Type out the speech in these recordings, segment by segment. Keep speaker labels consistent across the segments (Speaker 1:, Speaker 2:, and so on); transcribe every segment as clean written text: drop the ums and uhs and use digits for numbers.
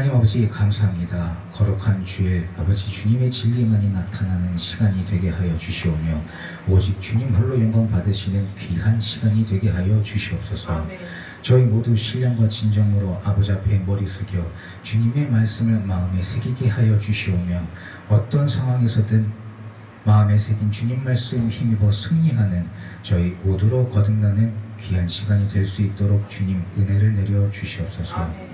Speaker 1: 하나님 아버지 감사합니다. 거룩한 주일 아버지 주님의 진리만이 나타나는 시간이 되게 하여 주시오며 오직 주님 홀로 영광 받으시는 귀한 시간이 되게 하여 주시옵소서.
Speaker 2: 아멘.
Speaker 1: 저희 모두 신령과 진정으로 아버지 앞에 머리 숙여 주님의 말씀을 마음에 새기게 하여 주시오며 어떤 상황에서든 마음에 새긴 주님 말씀 힘입어 승리하는 저희 모두로 거듭나는 귀한 시간이 될 수 있도록 주님 은혜를 내려 주시옵소서.
Speaker 2: 아멘.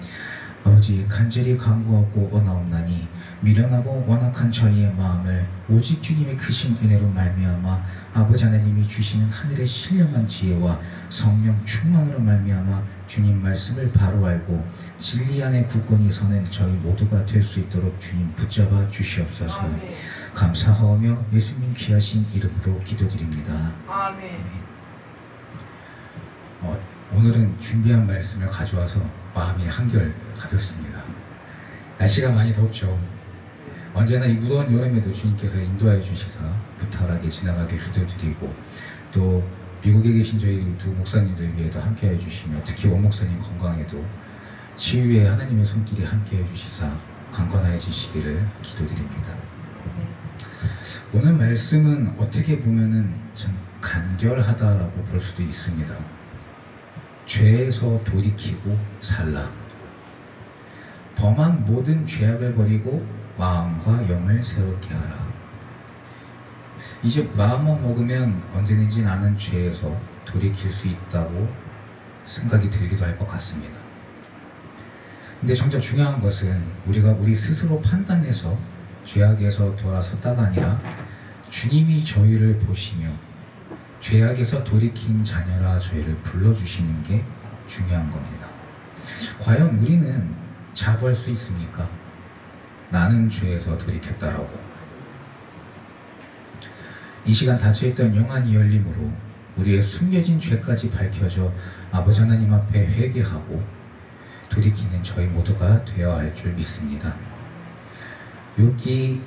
Speaker 1: 아버지 간절히 간구하고 원하옵나니 미련하고 완악한 저희의 마음을 오직 주님의 크신 은혜로 말미암아 아버지 하나님이 주시는 하늘의 신령한 지혜와 성령 충만으로 말미암아 주님 말씀을 바로 알고 진리 안에 굳건히 서는 저희 모두가 될 수 있도록 주님 붙잡아 주시옵소서.
Speaker 2: 아멘.
Speaker 1: 감사하오며 예수님 귀하신 이름으로 기도드립니다.
Speaker 2: 아멘.
Speaker 1: 오늘은 준비한 말씀을 가져와서 마음이 한결 가볍습니다. 날씨가 많이 덥죠. 언제나 이 무더운 여름에도 주님께서 인도하여 주시사 부탁하게 지나가게 기도드리고 또 미국에 계신 저희 두 목사님들 위에도 함께해 주시며 특히 원 목사님 건강에도 치유에 하나님의 손길이 함께해 주시사 강건해지시기를 기도드립니다. 오늘 말씀은 어떻게 보면은 참 간결하다라고 볼 수도 있습니다. 죄에서 돌이키고 살라. 범한 모든 죄악을 버리고 마음과 영을 새롭게 하라. 이제 마음만 먹으면 언제든지 나는 죄에서 돌이킬 수 있다고 생각이 들기도 할 것 같습니다. 근데 정작 중요한 것은 우리가 우리 스스로 판단해서 죄악에서 돌아섰다가 아니라 주님이 저희를 보시며 죄악에서 돌이킨 자녀라 저희를 불러주시는 게 중요한 겁니다. 과연 우리는 자부할 수 있습니까? 나는 죄에서 돌이켰다라고. 이 시간 닫혀있던 영안이 열림으로 우리의 숨겨진 죄까지 밝혀져 아버지 하나님 앞에 회개하고 돌이키는 저희 모두가 되어야 할 줄 믿습니다. 욥기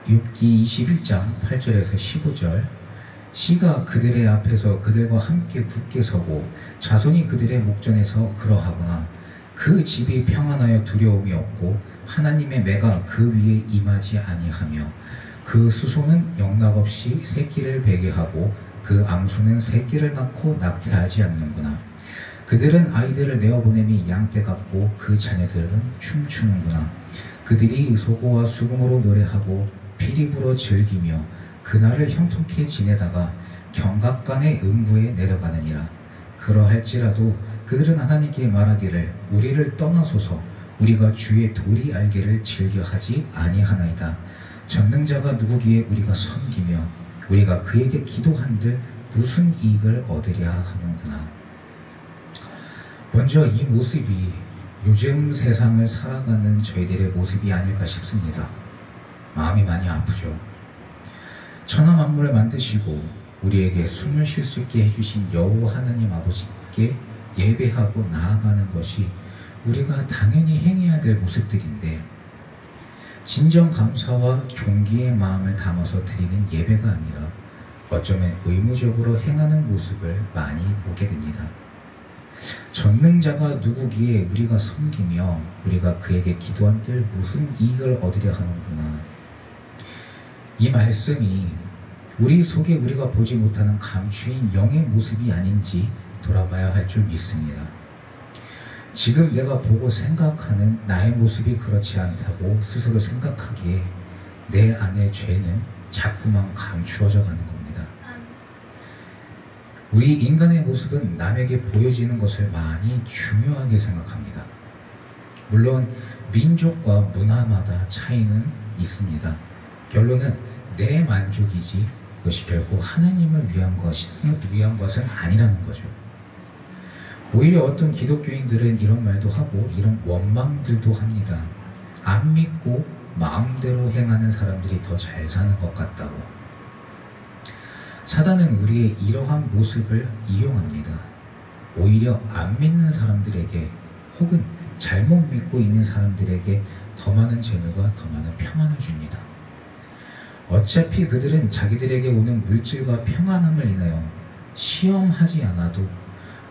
Speaker 1: 21장 8절에서 15절 씨가 그들의 앞에서 그들과 함께 굳게 서고 자손이 그들의 목전에서 그러하구나. 그 집이 평안하여 두려움이 없고 하나님의 매가 그 위에 임하지 아니하며 그 수소는 영락없이 새끼를 베게 하고 그 암소는 새끼를 낳고 낙태하지 않는구나. 그들은 아이들을 내어보내미 양떼 같고 그 자녀들은 춤추는구나. 그들이 소고와 수금으로 노래하고 피리 불어 즐기며 그날을 형통케 지내다가 경각간의 음부에 내려가느니라. 그러할지라도 그들은 하나님께 말하기를 우리를 떠나소서. 우리가 주의 도리 알기를 즐겨하지 아니하나이다. 전능자가 누구기에 우리가 섬기며 우리가 그에게 기도한들 무슨 이익을 얻으랴 하는구나. 먼저 이 모습이 요즘 세상을 살아가는 저희들의 모습이 아닐까 싶습니다. 마음이 많이 아프죠. 천하 만물을 만드시고 우리에게 숨을 쉴 수 있게 해주신 여호와 하나님 아버지께 예배하고 나아가는 것이 우리가 당연히 행해야 될 모습들인데 진정 감사와 존귀의 마음을 담아서 드리는 예배가 아니라 어쩌면 의무적으로 행하는 모습을 많이 보게 됩니다. 전능자가 누구기에 우리가 섬기며 우리가 그에게 기도한들 무슨 이익을 얻으려 하는구나. 이 말씀이 우리 속에 우리가 보지 못하는 감추인 영의 모습이 아닌지 돌아봐야 할 줄 믿습니다. 지금 내가 보고 생각하는 나의 모습이 그렇지 않다고 스스로 생각하기에 내 안의 죄는 자꾸만 감추어져 가는 겁니다. 우리 인간의 모습은 남에게 보여지는 것을 많이 중요하게 생각합니다. 물론 민족과 문화마다 차이는 있습니다. 결론은 내 만족이지 그것이 결코 하나님을 위한 것은 아니라는 거죠. 오히려 어떤 기독교인들은 이런 말도 하고 이런 원망들도 합니다. 안 믿고 마음대로 행하는 사람들이 더 잘 사는 것 같다고. 사단은 우리의 이러한 모습을 이용합니다. 오히려 안 믿는 사람들에게 혹은 잘못 믿고 있는 사람들에게 더 많은 재물과 더 많은 평안을 줍니다. 어차피 그들은 자기들에게 오는 물질과 평안함을 인하여 시험하지 않아도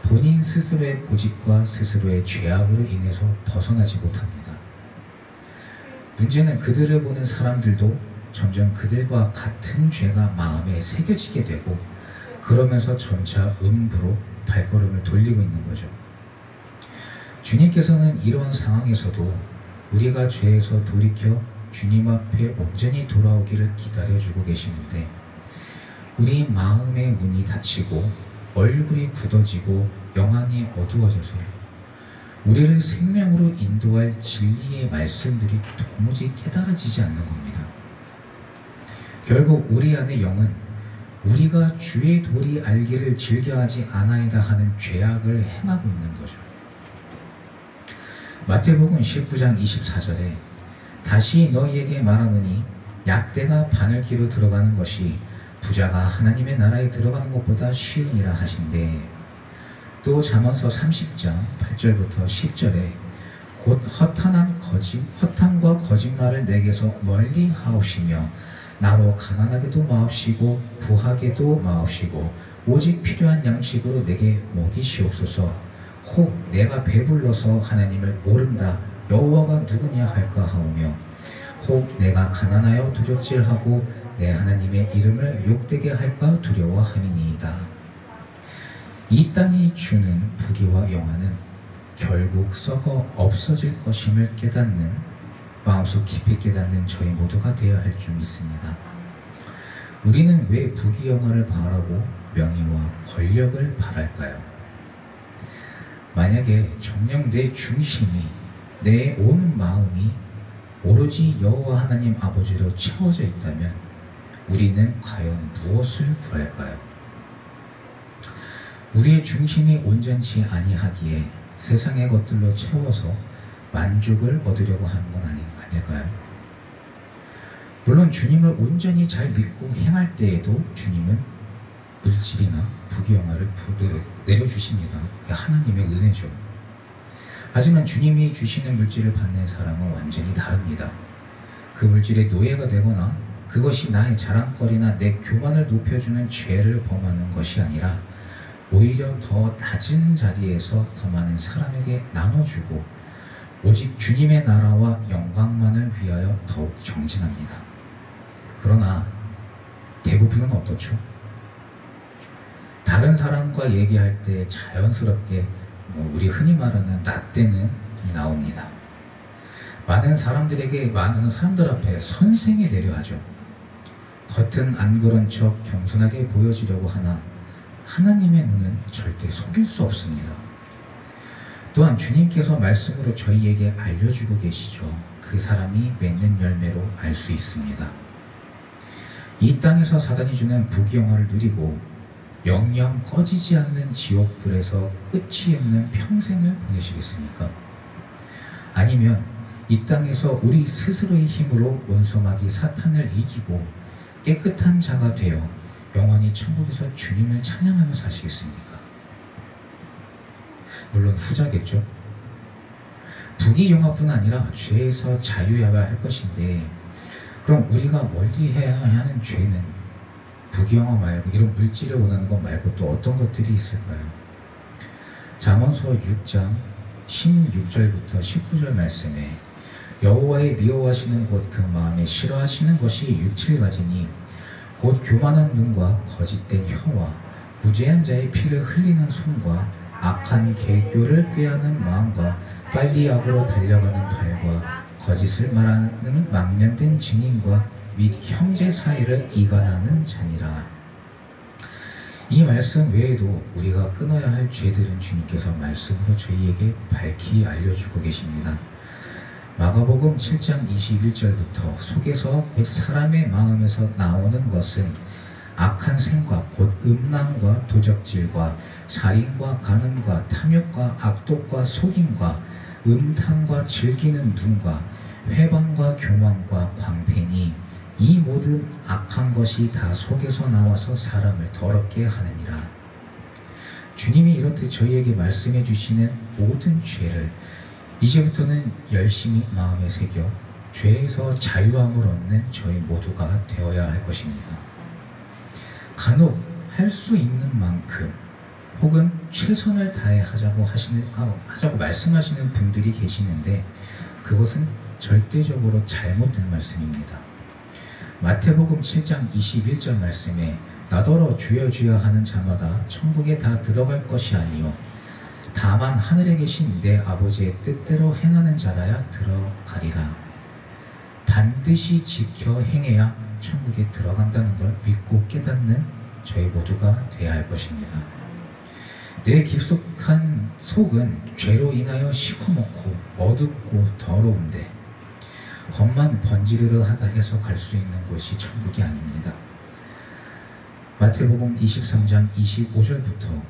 Speaker 1: 본인 스스로의 고집과 스스로의 죄악으로 인해서 벗어나지 못합니다. 문제는 그들을 보는 사람들도 점점 그들과 같은 죄가 마음에 새겨지게 되고 그러면서 점차 음부로 발걸음을 돌리고 있는 거죠. 주님께서는 이러한 상황에서도 우리가 죄에서 돌이켜 주님 앞에 온전히 돌아오기를 기다려주고 계시는데 우리 마음의 문이 닫히고 얼굴이 굳어지고 영안이 어두워져서 우리를 생명으로 인도할 진리의 말씀들이 도무지 깨달아지지 않는 겁니다. 결국 우리 안의 영은 우리가 주의 도리 알기를 즐겨하지 않아야다 하는 죄악을 행하고 있는 거죠. 마태복음 19장 24절에 다시 너희에게 말하노니 약대가 바늘기로 들어가는 것이 부자가 하나님의 나라에 들어가는 것보다 쉬우니라 하신대. 또 잠언서 30장 8절부터 10절에 곧 허탄과 거짓말을 내게서 멀리 하옵시며 나로 가난하게도 마옵시고 부하게도 마옵시고 오직 필요한 양식으로 내게 먹이시옵소서. 혹 내가 배불러서 하나님을 모른다 여호와가 누구냐 할까 하오며 혹 내가 가난하여 도적질하고 내 하나님의 이름을 욕되게 할까 두려워함이니이다. 이 땅이 주는 부귀와 영화는 결국 썩어 없어질 것임을 깨닫는 마음속 깊이 깨닫는 저희 모두가 되어야 할 줄 믿습니다. 우리는 왜 부귀영화를 바라고 명예와 권력을 바랄까요? 만약에 정녕 내 중심이 내 온 마음이 오로지 여호와 하나님 아버지로 채워져 있다면 우리는 과연 무엇을 구할까요? 우리의 중심이 온전치 아니하기에 세상의 것들로 채워서 만족을 얻으려고 하는 건 아닐까요? 물론 주님을 온전히 잘 믿고 행할 때에도 주님은 물질이나 부귀영화를 내려주십니다. 하나님의 은혜죠. 하지만 주님이 주시는 물질을 받는 사람은 완전히 다릅니다. 그 물질의 노예가 되거나 그것이 나의 자랑거리나 내 교만을 높여주는 죄를 범하는 것이 아니라 오히려 더 낮은 자리에서 더 많은 사람에게 나눠주고 오직 주님의 나라와 영광만을 위하여 더욱 정진합니다. 그러나 대부분은 어떻죠? 다른 사람과 얘기할 때 자연스럽게 우리 흔히 말하는 라떼는 나옵니다. 많은 사람들 앞에 선생이 되려 하죠. 겉은 안 그런 척 겸손하게 보여지려고 하나 하나님의 눈은 절대 속일 수 없습니다. 또한 주님께서 말씀으로 저희에게 알려주고 계시죠. 그 사람이 맺는 열매로 알 수 있습니다. 이 땅에서 사단이 주는 부귀영화를 누리고 영영 꺼지지 않는 지옥불에서 끝이 없는 평생을 보내시겠습니까? 아니면 이 땅에서 우리 스스로의 힘으로 원수마귀 사탄을 이기고 깨끗한 자가 되어 영원히 천국에서 주님을 찬양하며 사시겠습니까? 물론 후자겠죠. 부귀영화뿐 아니라 죄에서 자유해야 할 것인데 그럼 우리가 멀리 해야 하는 죄는 부귀영화 말고 이런 물질을 원하는 것 말고 또 어떤 것들이 있을까요? 잠언서 6장 16절부터 19절 말씀에 여호와의 미워하시는 곧 그 마음에 싫어하시는 것이 6, 7가지니 곧 교만한 눈과 거짓된 혀와 무죄한 자의 피를 흘리는 손과 악한 계교를 꾀하는 마음과 빨리 악으로 달려가는 발과 거짓을 말하는 망령된 증인과 및 형제 사이를 이간하는 자니라. 이 말씀 외에도 우리가 끊어야 할 죄들은 주님께서 말씀으로 저희에게 밝히 알려주고 계십니다. 마가복음 7장 21절부터 속에서 곧 사람의 마음에서 나오는 것은 악한 생각 곧 음란과 도적질과 살인과 간음과 탐욕과 악독과 속임과 음탕과 즐기는 눈과 회방과 교만과 광패니 이 모든 악한 것이 다 속에서 나와서 사람을 더럽게 하느니라. 주님이 이렇듯 저희에게 말씀해 주시는 모든 죄를 이제부터는 열심히 마음에 새겨 죄에서 자유함을 얻는 저희 모두가 되어야 할 것입니다. 간혹 할 수 있는 만큼 혹은 최선을 다해 하자고 말씀하시는 분들이 계시는데 그것은 절대적으로 잘못된 말씀입니다. 마태복음 7장 21절 말씀에 나더러 주여 주여 하는 자마다 천국에 다 들어갈 것이 아니요 다만 하늘에 계신 내 아버지의 뜻대로 행하는 자라야 들어가리라. 반드시 지켜 행해야 천국에 들어간다는 걸 믿고 깨닫는 저희 모두가 되어야 할 것입니다. 내 깊숙한 속은 죄로 인하여 시커멓고 어둡고 더러운데 겉만 번지르르 하다 해서 갈 수 있는 곳이 천국이 아닙니다. 마태복음 23장 25절부터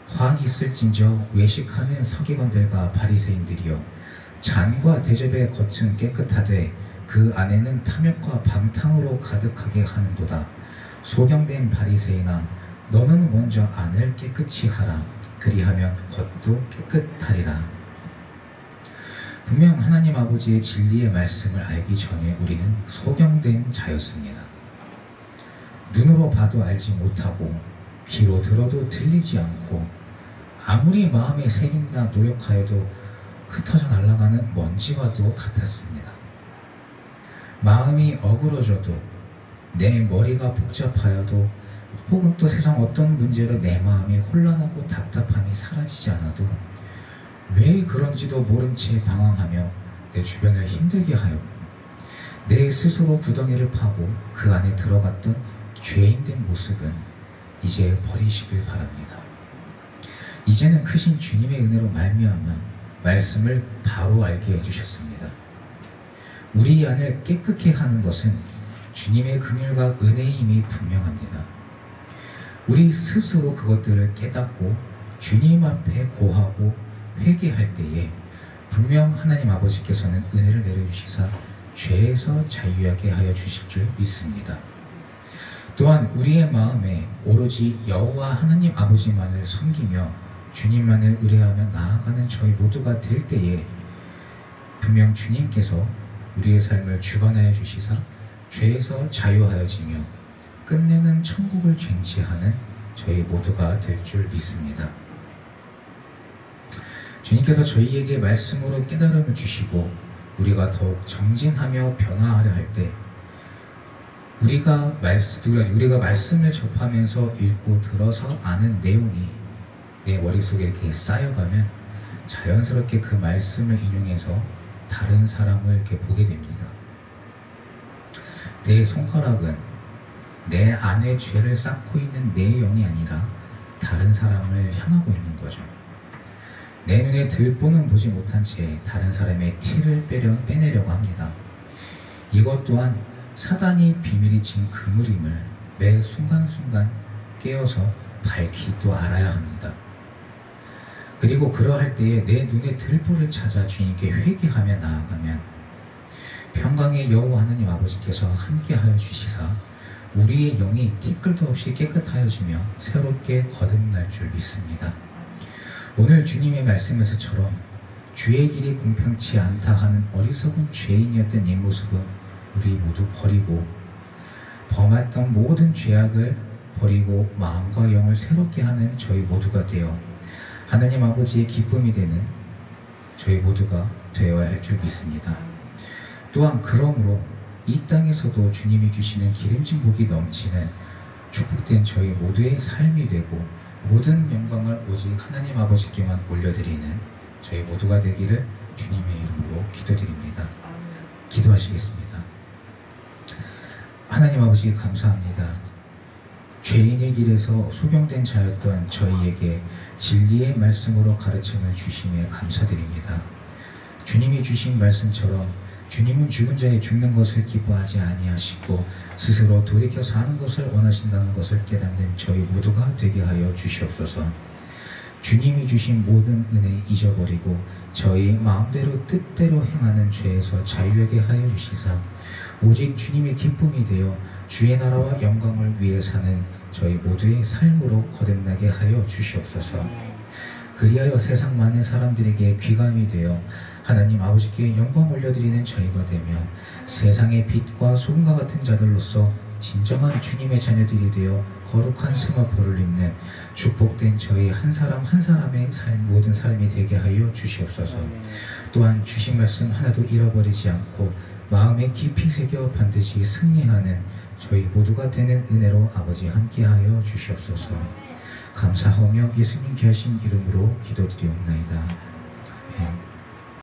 Speaker 1: 화 있을진저 외식하는 서기관들과 바리새인들이여 잔과 대접의 겉은 깨끗하되 그 안에는 탐욕과 방탕으로 가득하게 하는도다. 소경된 바리새인아 너는 먼저 안을 깨끗이 하라. 그리하면 겉도 깨끗하리라. 분명 하나님 아버지의 진리의 말씀을 알기 전에 우리는 소경된 자였습니다. 눈으로 봐도 알지 못하고 귀로 들어도 들리지 않고 아무리 마음에 새긴다 노력하여도 흩어져 날아가는 먼지와도 같았습니다. 마음이 어그러져도 내 머리가 복잡하여도 혹은 또 세상 어떤 문제로 내 마음이 혼란하고 답답함이 사라지지 않아도 왜 그런지도 모른 채 방황하며 내 주변을 힘들게 하였고 내 스스로 구덩이를 파고 그 안에 들어갔던 죄인된 모습은 이제 버리시길 바랍니다. 이제는 크신 주님의 은혜로 말미암아 말씀을 바로 알게 해주셨습니다. 우리 안을 깨끗게 하는 것은 주님의 긍휼과 은혜임이 분명합니다. 우리 스스로 그것들을 깨닫고 주님 앞에 고하고 회개할 때에 분명 하나님 아버지께서는 은혜를 내려주시사 죄에서 자유하게 하여 주실 줄 믿습니다. 또한 우리의 마음에 오로지 여호와 하나님 아버지만을 섬기며 주님만을 의뢰하며 나아가는 저희 모두가 될 때에 분명 주님께서 우리의 삶을 주관하여 주시사 죄에서 자유하여지며 끝내는 천국을 쟁취하는 저희 모두가 될 줄 믿습니다. 주님께서 저희에게 말씀으로 깨달음을 주시고 우리가 더욱 정진하며 변화하려 할 때 우리가 말씀을 접하면서 읽고 들어서 아는 내용이 내 머릿속에 이렇게 쌓여가면 자연스럽게 그 말씀을 인용해서 다른 사람을 이렇게 보게 됩니다. 내 손가락은 내 안에 죄를 쌓고 있는 내 영이 아니라 다른 사람을 향하고 있는 거죠. 내 눈에 들보는 보지 못한 채 다른 사람의 티를 빼내려고 합니다. 이것 또한 사단이 비밀이 진 그물임을 매 순간순간 깨어서 밝히 또 알아야 합니다. 그리고 그러할 때에 내 눈에 들보를 찾아 주님께 회개하며 나아가면 평강의 여호와 하나님 아버지께서 함께하여 주시사 우리의 영이 티끌도 없이 깨끗하여지며 새롭게 거듭날 줄 믿습니다. 오늘 주님의 말씀에서처럼 주의 길이 공평치 않다 하는 어리석은 죄인이었던 이 모습은 우리 모두 버리고 범했던 모든 죄악을 버리고 마음과 영을 새롭게 하는 저희 모두가 되어 하나님 아버지의 기쁨이 되는 저희 모두가 되어야 할 줄 믿습니다. 또한 그러므로 이 땅에서도 주님이 주시는 기름진 복이 넘치는 축복된 저희 모두의 삶이 되고 모든 영광을 오직 하나님 아버지께만 올려드리는 저희 모두가 되기를 주님의 이름으로 기도드립니다. 기도하시겠습니다. 하나님 아버지 감사합니다. 죄인의 길에서 소경된 자였던 저희에게 진리의 말씀으로 가르침을 주심에 감사드립니다. 주님이 주신 말씀처럼 주님은 죽은 자의 죽는 것을 기뻐하지 아니하시고 스스로 돌이켜 사는 것을 원하신다는 것을 깨닫는 저희 모두가 되게 하여 주시옵소서. 주님이 주신 모든 은혜 잊어버리고 저희 마음대로 뜻대로 행하는 죄에서 자유하게 하여 주시사 오직 주님의 기쁨이 되어 주의 나라와 영광을 위해 사는 저희 모두의 삶으로 거듭나게 하여 주시옵소서. 그리하여 세상 많은 사람들에게 귀감이 되어 하나님 아버지께 영광 올려드리는 저희가 되며 세상의 빛과 소금과 같은 자들로서 진정한 주님의 자녀들이 되어 거룩한 승화포를 입는 축복된 저희 한 사람 한 사람의 모든 삶이 되게 하여 주시옵소서. 또한 주신 말씀 하나도 잃어버리지 않고 마음에 깊이 새겨 반드시 승리하는 저희 모두가 되는 은혜로 아버지 함께하여 주시옵소서. 감사하며 예수님 귀하신 이름으로 기도드리옵나이다.